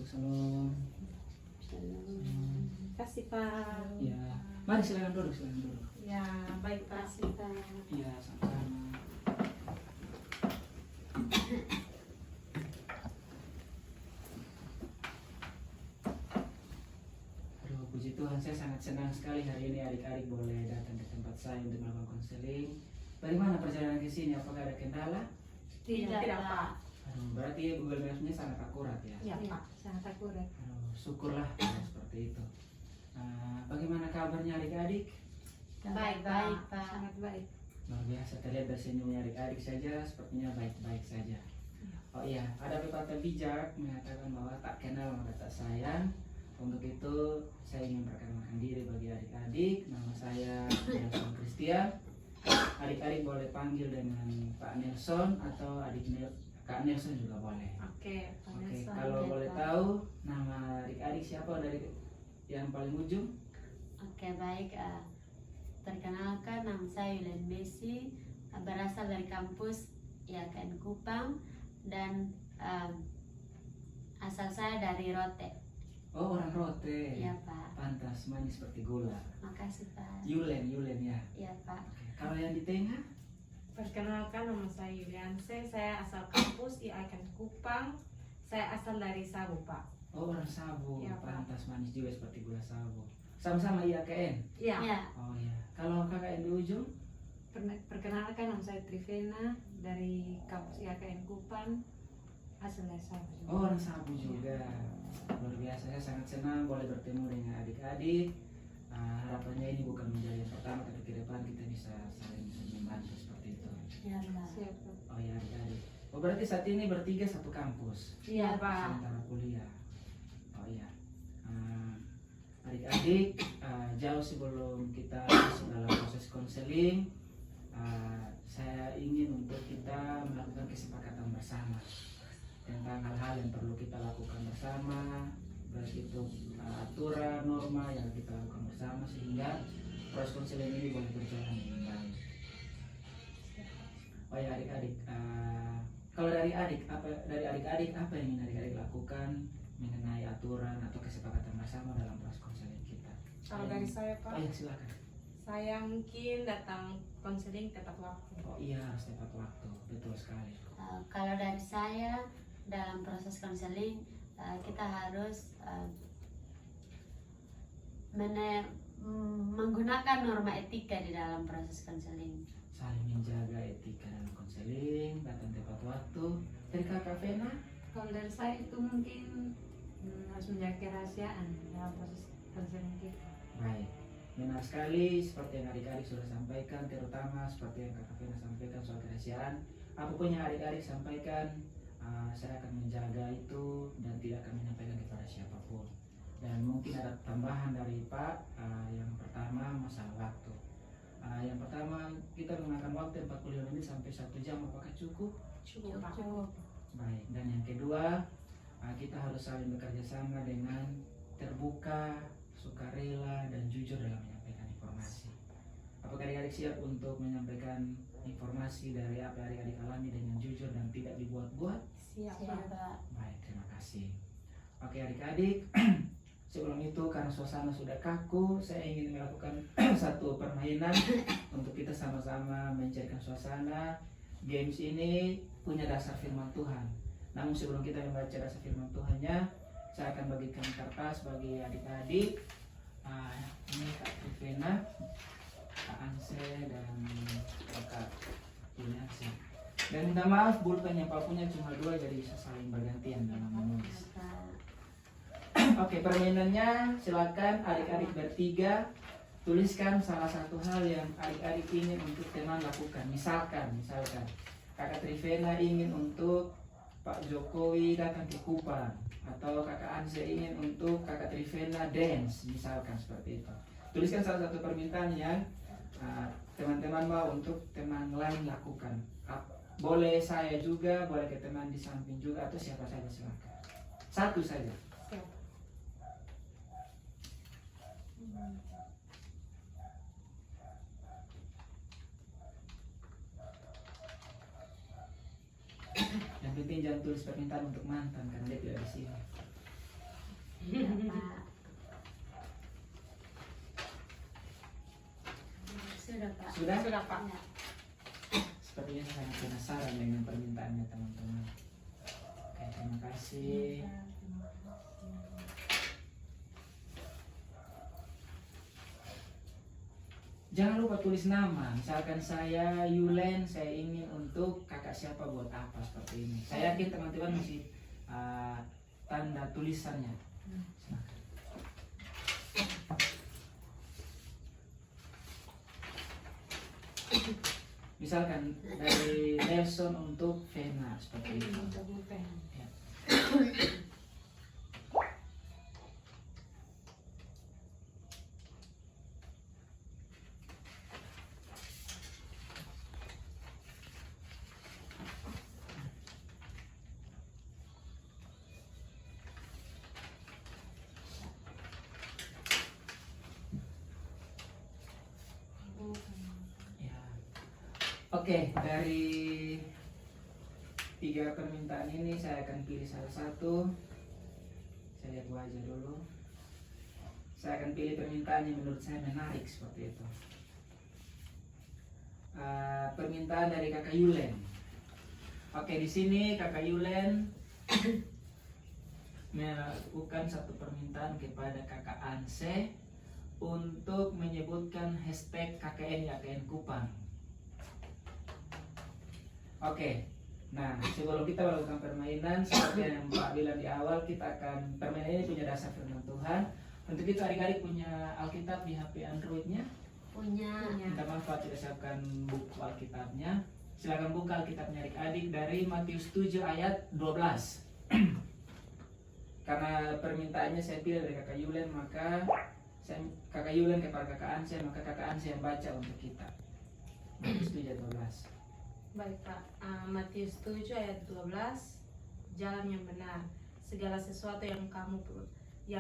masuk salon. Kasih Pak. Ya, mari silakan duduk, silakan duduk. Ya, baik Pak. Kasih Pak. Iya, sama-sama. Aduh, puji Tuhan, saya sangat senang sekali hari ini adik-adik boleh datang ke tempat saya untuk melakukan konseling. Bagaimana perjalanan ke sini? Apakah ada kendala? Tidak, Tidak Pak. Pak. Aduh, berarti Google Maps-nya sangat akurat ya. Ya Pak, sangat akurat. Aduh, syukurlah kalau seperti itu. Bagaimana kabarnya adik-adik? Baik-baik, Pak. Sangat baik. Luar biasa, terlihat dari senyumnya adik-adik saja sepertinya baik-baik saja. Oh iya, ada pepatah bijak mengatakan bahwa tak kenal maka tak sayang. Untuk itu saya ingin perkenalkan diri bagi adik-adik. Nama saya Nelson Christian. Adik-adik boleh panggil dengan Pak Nelson atau Kak Nelson juga boleh. Oke, Pak Oke, Nelson. kalau Oke, boleh Pak. tahu nama adik-adik siapa dari yang paling ujung? Oke, baik. Perkenalkan, nama saya Yulen Messi, berasal dari kampus IAKN Kupang dan asal saya dari Rote. Oh, orang Rote. Iya, Pak. Pantas manis seperti gula. Makasih, Pak. Yulen ya. Iya, Pak. Oke, kalau yang di tengah? Perkenalkan, nama saya Yulianse. Saya asal kampus IAKN Kupang. Saya asal dari Sabu Pak. Oh, orang Sabu. Iya, Pak. Pantas manis juga seperti gula Sabu. Sama-sama IAKN. Iya. Iya. Oh iya. Kalau kakak yang di ujung? Perkenalkan, nama saya Trivena dari kampus IAKN Kupang. Asal dari Sabu juga. Oh, orang Sabu juga. Luar biasa, saya sangat senang boleh bertemu dengan adik-adik. Harapannya ini bukan menjadi yang pertama, tapi ke depan kita bisa saling membantu seperti itu. Iya, Pak. Siap, Pak. Oh iya, adik-adik. Oh, berarti saat ini bertiga satu kampus. Iya Pak. Sementara kuliah. Oh iya. Adik-adik, jauh sebelum kita masuk dalam proses konseling, saya ingin untuk kita melakukan kesepakatan bersama tentang hal-hal yang perlu kita lakukan bersama, baik itu aturan, norma yang kita lakukan bersama sehingga proses konseling ini boleh berjalan dengan baik. Oh ya adik-adik, kalau dari adik-adik apa yang ingin adik-adik lakukan mengenai aturan atau kesepakatan bersama dalam proses konseling kita? Kalau dari saya Oh Pak, ya silakan. saya mungkin datang konseling tepat waktu. Oh iya harus tepat waktu, betul sekali. Kalau dari saya dalam proses konseling kita harus menggunakan norma etika di dalam proses konseling. Saling menjaga etika dalam konseling, datang tepat waktu. Dari kakak Vena? Kalau dari saya itu mungkin harus menjaga kerahasiaan dalam proses konseling kita. Baik, benar sekali seperti yang adik-adik sudah sampaikan, terutama seperti yang kakak Vena sampaikan soal kerahasiaan. Apapun yang adik-adik sampaikan, saya akan menjaga itu dan tidak akan menyampaikan kepada siapapun. Dan mungkin ada tambahan dari Pak, yang pertama masalah waktu. Yang pertama kita menggunakan waktu 45 menit sampai 1 jam, apakah cukup? Cukup Pak. Baik, dan yang kedua kita harus saling bekerja sama dengan terbuka, sukarela, dan jujur dalam menyampaikan informasi. Apakah adik-adik siap untuk menyampaikan informasi dari apa yang adik-adik alami dengan jujur dan tidak dibuat-buat? Siap Siap, Pak. Pak. Baik, terima kasih. Oke adik-adik, sebelum itu karena suasana sudah kaku, saya ingin melakukan satu permainan untuk kita sama-sama mencairkan suasana. Games ini punya dasar firman Tuhan. Namun sebelum kita membaca dasar firman Tuhannya, saya akan bagikan kertas bagi adik-adik. Ini Kak Trivena, Kak Anse, dan Kak Yulianse. Dan minta maaf, pulpen yang Pak punya cuma 2, jadi bisa saling bergantian dalam menulis. Oke, permainannya silakan adik-adik bertiga tuliskan salah satu hal yang adik-adik ingin untuk teman lakukan. Misalkan Kakak Trivena ingin untuk Pak Jokowi datang ke Kupang, atau Kakak Anse ingin untuk Kakak Trivena dance, misalkan seperti itu. Tuliskan salah satu permintaan yang teman-teman mau untuk teman lain lakukan. Boleh saya juga, boleh ke teman di samping juga, atau siapa saja silakan. Satu saja. Siap. Yang penting jangan tulis permintaan untuk mantan karena dia tidak di sini. Ya, Pak. Sudah, Pak. Sudah? Sudah, Pak. Ya. Sepertinya saya sangat penasaran dengan permintaannya teman-teman. Oke, terima kasih. Jangan lupa tulis nama. Misalkan saya Yulen, saya ingin untuk kakak siapa buat apa seperti ini. Saya yakin teman-teman masih tanda tulisannya. Silakan. Misalkan dari Nelson untuk Vena seperti itu. Ya. Ya. Oke, dari 3 permintaan ini saya akan pilih salah satu. Saya lihat wajah dulu. Saya akan pilih permintaan yang menurut saya menarik seperti itu. Permintaan dari kakak Yulen. Oke, di sini kakak Yulen melakukan satu permintaan kepada kakak Anse untuk menyebutkan hashtag KKN YKN Kupang. Oke, nah sebelum kita melakukan permainan seperti yang Pak bilang di awal, kita akan permainan ini punya dasar firman Tuhan. Untuk itu adik-adik punya Alkitab di HP Androidnya. Punya. Minta maaf Pak tidak siapkan buku Alkitabnya. Silakan buka Alkitabnya adik-adik dari Matius 7 ayat 12. Karena permintaannya saya pilih dari kakak Yulen, maka kakak Yulen kepada kakak Anse, maka kakak Anse yang baca untuk kita. Matius 7 ayat 12. Baik, Pak. Matius 7 ayat 12. Jalan yang benar. Segala sesuatu yang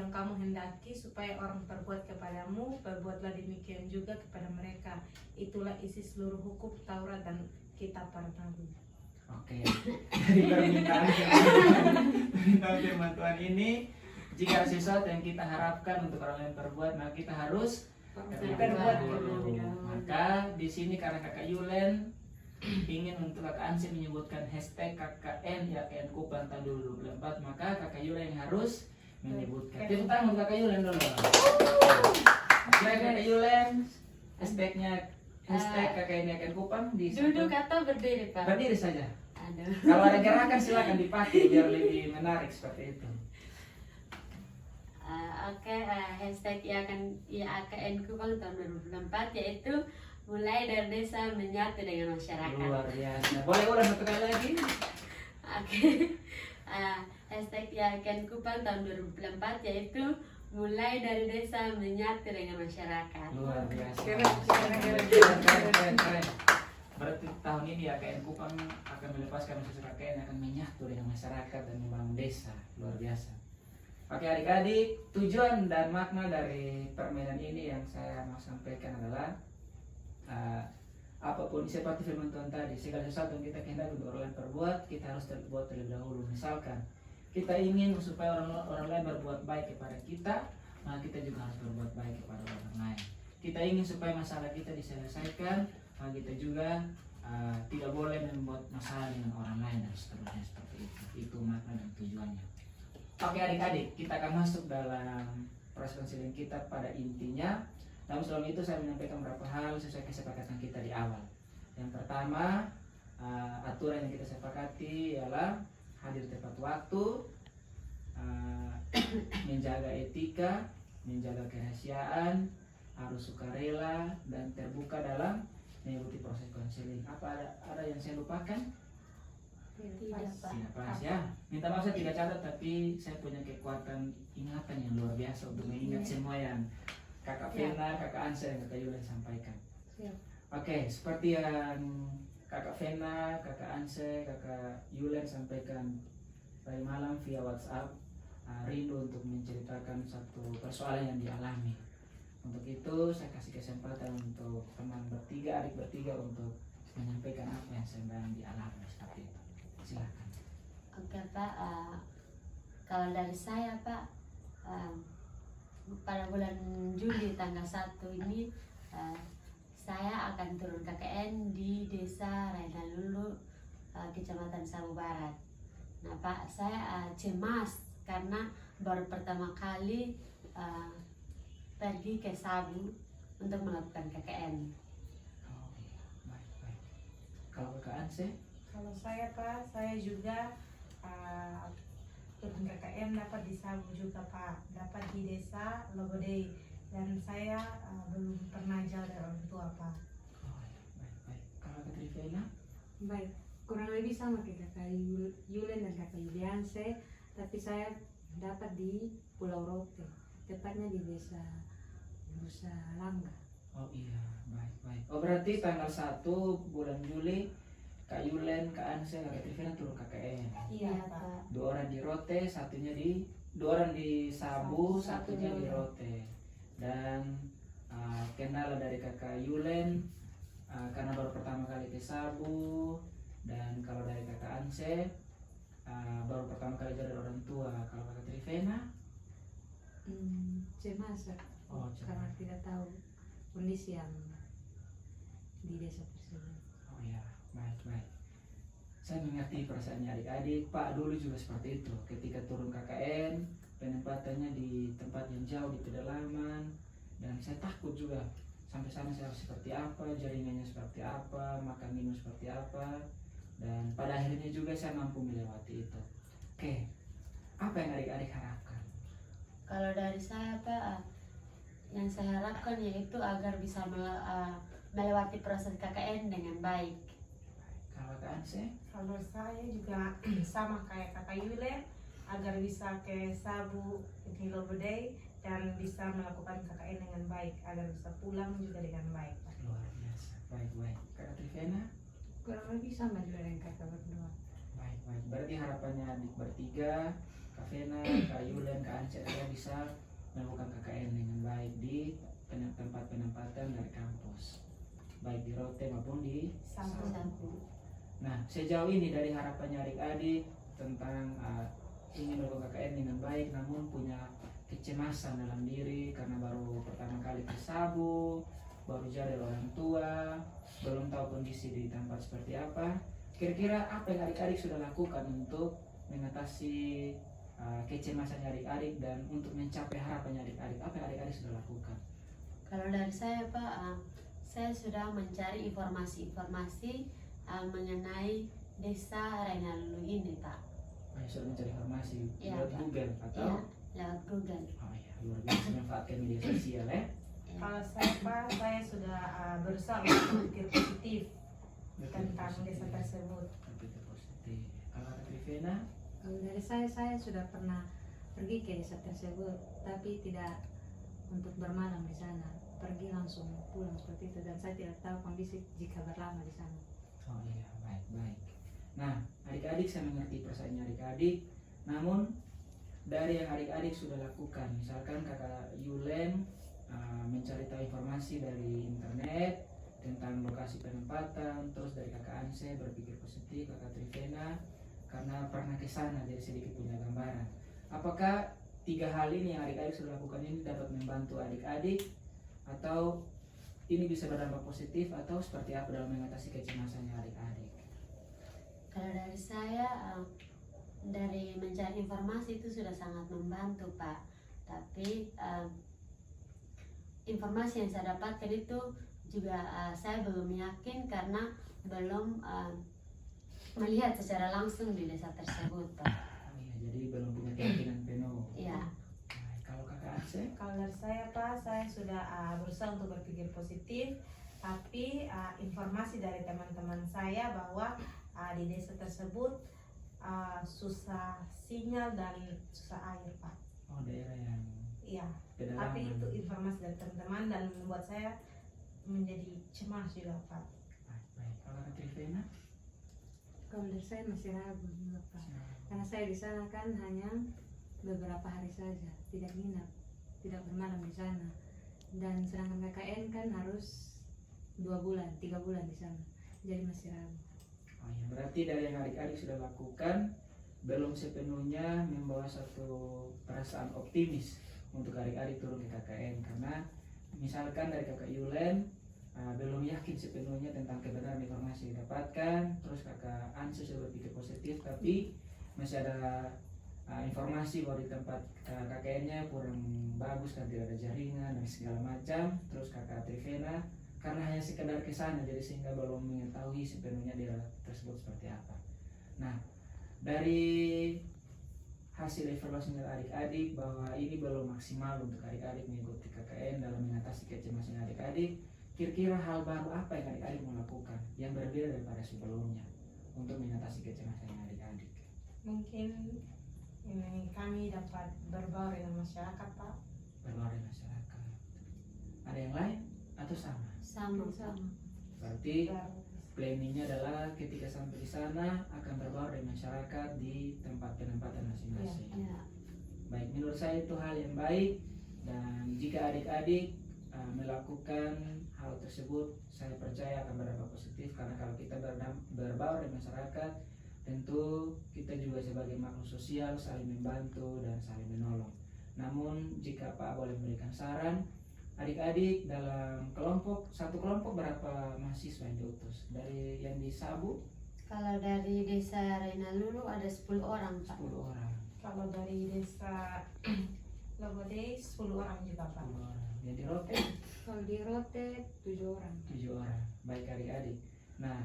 kamu hendaki supaya orang perbuat kepadamu, perbuatlah demikian juga kepada mereka. Itulah isi seluruh hukum Taurat dan kitab para nabi. Oke. Dari permintaan firman Tuhan ini, jika sesuatu yang kita harapkan untuk orang lain perbuat, maka kita harus Perbuat dulu. Maka di sini karena kakak Yulen ingin untuk kakak Ansi menyebutkan hashtag KKN YKN Kupang tahun 2024, maka kakak Yulen yang harus menyebutkan. Tepuk tangan untuk kakak Yulen dulu. Silakan kakak Yulen, hashtagnya hashtag KKN YKN Kupang di Duduk atau berdiri, Pak? berdiri saja. Aduh. Kalau ada gerakan silakan dipakai biar lebih menarik seperti itu. Oke, hashtag YKN Kupang tahun 2024 yaitu mulai dari desa menyatu dengan masyarakat. Luar biasa. Boleh ulang satu kali lagi? Oke. Hashtag YKN Kupang tahun 2024 yaitu mulai dari desa menyatu dengan masyarakat. Luar biasa. Keren. Keren. Berarti tahun ini YKN Kupang akan melepaskan unsur KKN, akan menyatu dengan masyarakat dan membangun desa. Luar biasa. Oke adik-adik, tujuan dan makna dari permainan ini yang saya mau sampaikan adalah apapun seperti firman Tuhan tadi, segala sesuatu yang kita kehendaki untuk orang lain perbuat, kita harus berbuat terlebih dahulu. Misalkan kita ingin supaya orang lain berbuat baik kepada kita, maka kita juga harus berbuat baik kepada orang lain. Kita ingin supaya masalah kita diselesaikan, maka kita juga tidak boleh membuat masalah dengan orang lain dan seterusnya seperti itu. Itu makna dan tujuannya. Oke adik-adik, kita akan masuk dalam proses konseling kita pada intinya. Namun sebelum itu saya menyampaikan beberapa hal sesuai kesepakatan kita di awal. Yang pertama, aturan yang kita sepakati ialah hadir tepat waktu, menjaga etika, menjaga kerahasiaan, harus sukarela dan terbuka dalam mengikuti proses konseling. Apa ada yang saya lupakan? Tidak, Pak. Tidak pas ya. Minta maaf saya tidak catat, tapi saya punya kekuatan ingatan yang luar biasa untuk mengingat semua yang kakak Vena, kakak Ansa, dan kakak Yulen sampaikan. Siap. Oke, seperti yang kakak Vena, kakak Anse, kakak Yulen sampaikan tadi malam via WhatsApp, rindu untuk menceritakan satu persoalan yang dialami. Untuk itu saya kasih kesempatan untuk teman bertiga, adik bertiga untuk menyampaikan apa yang sedang dialami seperti itu. Silakan. Oke, Pak. Kalau dari saya, Pak, pada bulan Juli tanggal 1 ini saya akan turun KKN di Desa Rainalulu, Kecamatan Sabu Barat. Nah Pak, saya cemas karena baru pertama kali pergi ke Sabu untuk melakukan KKN. Oh iya, baik baik. Kalau Kakak Anse? Kalau saya Pak, saya juga turun KKN dapat di Sabu juga Pak, dapat di Desa Lobodei, dan saya belum pernah jauh dari orang tua Pak. Oh iya, baik baik. Kalau Kak Trivena? Baik, kurang lebih sama kayak kakak Yulen dan kakak Yulianse, tapi saya dapat di Pulau Rote, tepatnya di Desa Nusa Langga. Oh iya, baik baik. Oh berarti tanggal 1 bulan Juli Kak Yulen, Kak Anse, Kak Trivena turun KKN. Iya Pak. 2 orang di Rote, dua orang di Sabu, Satu satunya di Yulen. Rote. Dan kendala dari Kakak Yulen karena baru pertama kali ke Sabu, dan kalau dari Kakak Anse baru pertama kali jadi orang tua. Kalau Kakak Trivena? Cemas Oh, karena cemas. tidak tahu kondisi yang di desa tersebut. Oh ya, baik baik. Saya mengerti perasaannya adik-adik. Pak dulu juga seperti itu. Ketika turun KKN, penempatannya di tempat yang jauh di pedalaman, dan saya takut juga. Sampai sana saya harus seperti apa, jaringannya seperti apa, makan minum seperti apa, dan pada akhirnya juga saya mampu melewati itu. Oke, apa yang adik-adik harapkan? Kalau dari saya Pak, yang saya harapkan yaitu agar bisa melewati proses KKN dengan baik. Kalau Kak Anse? Kalau saya juga sama kayak kakak Yule, agar bisa ke Sabu di Lobodei dan bisa melakukan KKN dengan baik, agar bisa pulang juga dengan baik Pak. Luar biasa, baik-baik. Kak Trivena? Kurang lebih sama juga dengan kakak berdua. Baik-baik. Berarti harapannya adik bertiga, Kak Vena, Kak Yulen, Kak Anse, adalah bisa melakukan KKN dengan baik di tempat penempatan dari kampus, baik di Rote maupun di Sabu. Sabu. Nah, sejauh ini dari harapannya adik-adik tentang ingin melakukan KKN dengan baik, namun punya kecemasan dalam diri karena baru pertama kali ke Sabu, baru jadi orang tua, belum tahu kondisi di tempat seperti apa. Kira-kira apa yang adik-adik sudah lakukan untuk mengatasi kecemasan adik-adik dan untuk mencapai harapannya adik-adik? Apa yang adik-adik sudah lakukan? Kalau dari saya Pak, saya sudah mencari informasi-informasi mengenai Desa Rainalulu ini Pak. Sudah mencari informasi Iya, lewat Pak. Google atau? Ya, lewat Google. Oh iya, luar biasa memanfaatkan media sosial ya. Ya. Kalau saya Pak, saya sudah berusaha untuk berpikir positif tentang desa tersebut. Berpikir positif. Kalau Kak Trivena? Kalau dari saya sudah pernah pergi ke desa tersebut, tapi tidak untuk bermalam di sana. Pergi langsung pulang seperti itu, dan saya tidak tahu kondisi jika berlama di sana. Oh iya, baik-baik. Nah, adik-adik saya mengerti perasaannya adik-adik. Namun dari yang adik-adik sudah lakukan, misalkan Kakak Yulen mencari tahu informasi dari internet tentang lokasi penempatan, terus dari Kakak Anse berpikir positif, Kakak Trivena karena pernah ke sana jadi sedikit punya gambaran. Apakah 3 hal ini yang adik-adik sudah lakukan ini dapat membantu adik-adik, atau ini bisa berdampak positif, atau seperti apa dalam mengatasi kecemasannya adik-adik? Kalau dari saya, dari mencari informasi itu sudah sangat membantu Pak. Tapi informasi yang saya dapatkan itu juga saya belum yakin karena belum melihat secara langsung di desa tersebut Pak. Oh iya, jadi belum punya keyakinan penuh. Iya. Nah, kalau Kakak Anse? Kalau dari saya Pak, saya sudah berusaha untuk berpikir positif, tapi informasi dari teman-teman saya bahwa di desa tersebut susah sinyal dan susah air Pak. Oh, daerah yang Iya, pedalaman. tapi itu informasi dari teman-teman dan membuat saya menjadi cemas juga Pak. Baik. Kalau Kak Trivena? Kalau dari saya masih ragu juga Pak, karena saya di sana kan hanya beberapa hari saja, tidak nginap, tidak bermalam di sana. Dan sedangkan KKN kan harus 2 bulan, 3 bulan di sana, jadi masih ragu. Oh iya, berarti dari yang adik-adik sudah lakukan, belum sepenuhnya membawa satu perasaan optimis untuk adik-adik turun ke KKN, karena misalkan dari kakak Yulen belum yakin sepenuhnya tentang kebenaran informasi yang didapatkan, terus kakak Ansu sudah berpikir positif tapi masih ada informasi bahwa di tempat KKN-nya kurang bagus kan, tidak ada jaringan dan segala macam. Terus kakak Trivena karena hanya sekedar ke sana jadi sehingga belum mengetahui sepenuhnya daerah tersebut seperti apa. Nah, dari hasil evaluasi dari adik-adik bahwa ini belum maksimal untuk adik-adik mengikuti KKN dalam mengatasi kecemasan adik-adik, kira-kira hal baru apa yang adik-adik mau lakukan yang berbeda daripada sebelumnya untuk mengatasi kecemasan adik-adik? Mungkin ini kami dapat berbaur dengan masyarakat, Pak. Berbaur dengan masyarakat. Ada yang lain atau sama? Sama. Berarti Baru. planningnya adalah ketika sampai di sana akan berbaur dengan masyarakat di tempat penempatan masing-masing. Ya. Baik, menurut saya itu hal yang baik, dan jika adik-adik melakukan hal tersebut, saya percaya akan berdampak positif, karena kalau kita berbaur dengan masyarakat, tentu kita juga sebagai makhluk sosial saling membantu dan saling menolong. Namun jika Pak boleh memberikan saran, adik-adik dalam satu kelompok berapa mahasiswa yang diutus? Dari yang di Sabu Kalau dari desa Rainalulu ada 10 orang, Pak. 10 orang. Kalau dari desa Lobode 10 orang juga, Pak. 10 orang. Yang di Rote Kalau di Rote 7 orang. 7 orang. Baik adik-adik. Nah,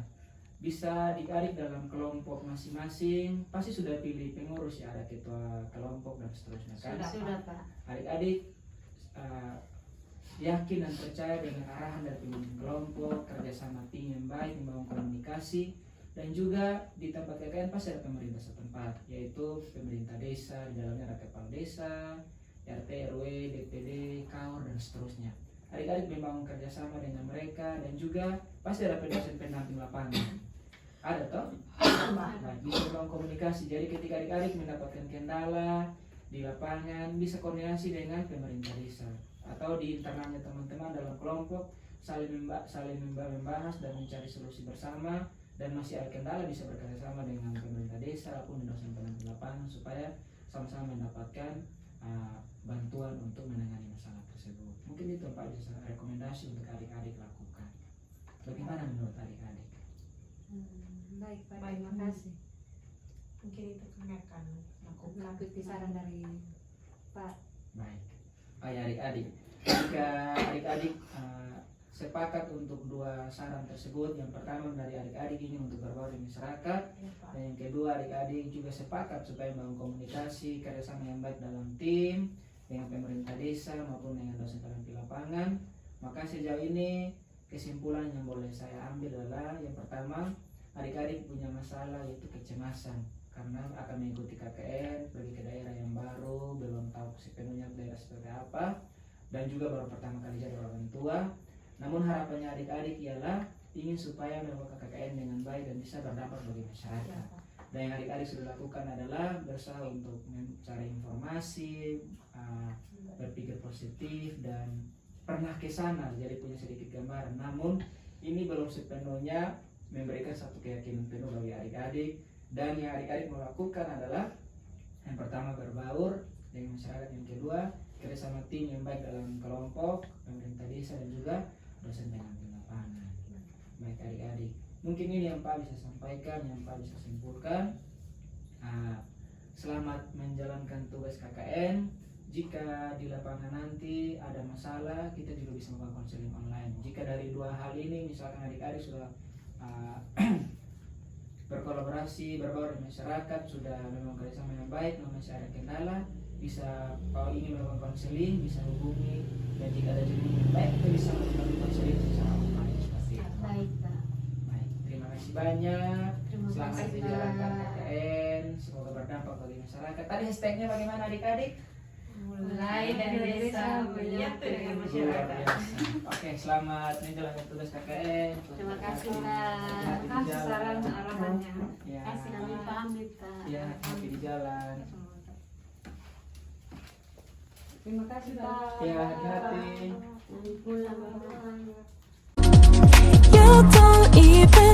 bisa adik-adik dalam kelompok masing-masing pasti sudah pilih pengurus ya, ada ketua kelompok dan seterusnya kan? Sudah, Pak. Adik-adik yakin dan percaya dengan arahan dari pemimpin kelompok, kerjasama tim yang baik, membangun komunikasi, dan juga di tempat KKN pasti ada pemerintah setempat, yaitu pemerintah desa, di dalamnya ada kepala desa, RT, RW, DPD, KAUR, dan seterusnya. Adik-adik membangun kerjasama dengan mereka, dan juga pasti ada dosen pendamping lapangan. Ada toh? Nah, bisa membangun komunikasi. Jadi ketika adik-adik mendapatkan kendala di lapangan, bisa koordinasi dengan pemerintah desa, atau di internalnya teman-teman dalam kelompok saling membahas dan mencari solusi bersama, dan masih ada kendala bisa bekerjasama dengan pemerintah desa ataupun dosen pendamping lapangan supaya sama-sama mendapatkan bantuan untuk menangani masalah tersebut. Mungkin itu Pak bisa rekomendasi untuk adik-adik lakukan. Bagaimana menurut adik-adik? Baik, Pak. Baik. Terima kasih. Mungkin itu kami akan lakukan. Mengikuti saran dari Pak. Baik. Oh ya adik-adik, jika adik-adik sepakat untuk dua saran tersebut, yang pertama dari adik-adik ini untuk berbaur di masyarakat, Ya, Pak. dan yang kedua adik-adik juga sepakat supaya membangun komunikasi kerjasama yang baik dalam tim dengan pemerintah desa maupun dengan dosen pendamping lapangan, maka sejauh ini kesimpulan yang boleh saya ambil adalah yang pertama, adik-adik punya masalah yaitu kecemasan karena akan mengikuti KKN, pergi ke daerah yang baru, belum tahu sepenuhnya daerah seperti apa, dan juga baru pertama kali jadi orang tua. Namun harapannya adik-adik ialah ingin supaya melakukan KKN dengan baik dan bisa berdampak bagi Ya, masyarakat. Pak. Dan yang adik-adik sudah lakukan adalah berusaha untuk mencari informasi, berpikir positif, dan pernah ke sana jadi punya sedikit gambaran. Namun ini belum sepenuhnya memberikan satu keyakinan penuh bagi adik-adik. Dan yang adik-adik mau lakukan adalah yang pertama berbaur dengan masyarakat, yang kedua kerjasama tim yang baik dalam kelompok, pemerintah desa, dan juga dosen pendamping lapangan. Baik adik-adik, mungkin ini yang Pak bisa sampaikan, yang Pak bisa simpulkan. Selamat menjalankan tugas KKN. Jika di lapangan nanti ada masalah, kita juga bisa melakukan konseling online. Jika dari dua hal ini misalkan adik-adik sudah berkolaborasi, berbaur dengan masyarakat, sudah memang kerjasama yang baik, namun masih ada kendala, bisa kalau ingin melakukan konseling bisa hubungi, dan jika ada jaringan yang baik kita bisa melakukan konseling secara online seperti itu. Baik, Pak. Baik, terima kasih banyak. Terima Selamat kasih, menjalankan Pak. KKN, semoga berdampak bagi masyarakat. Tadi hashtagnya bagaimana adik-adik? Mulai dari desa menyatu dengan Luar masyarakat. biasa. Oke, selamat menjalankan tugas KKN. Terima kasih, Pak. Hati-hati di Kasih jalan. saran arahannya. Ya, Kasih kami pamit, Pak. ya, hati di jalan. Terima kasih, Pak. Ya, hati-hati. Pulang, Pak. You don't even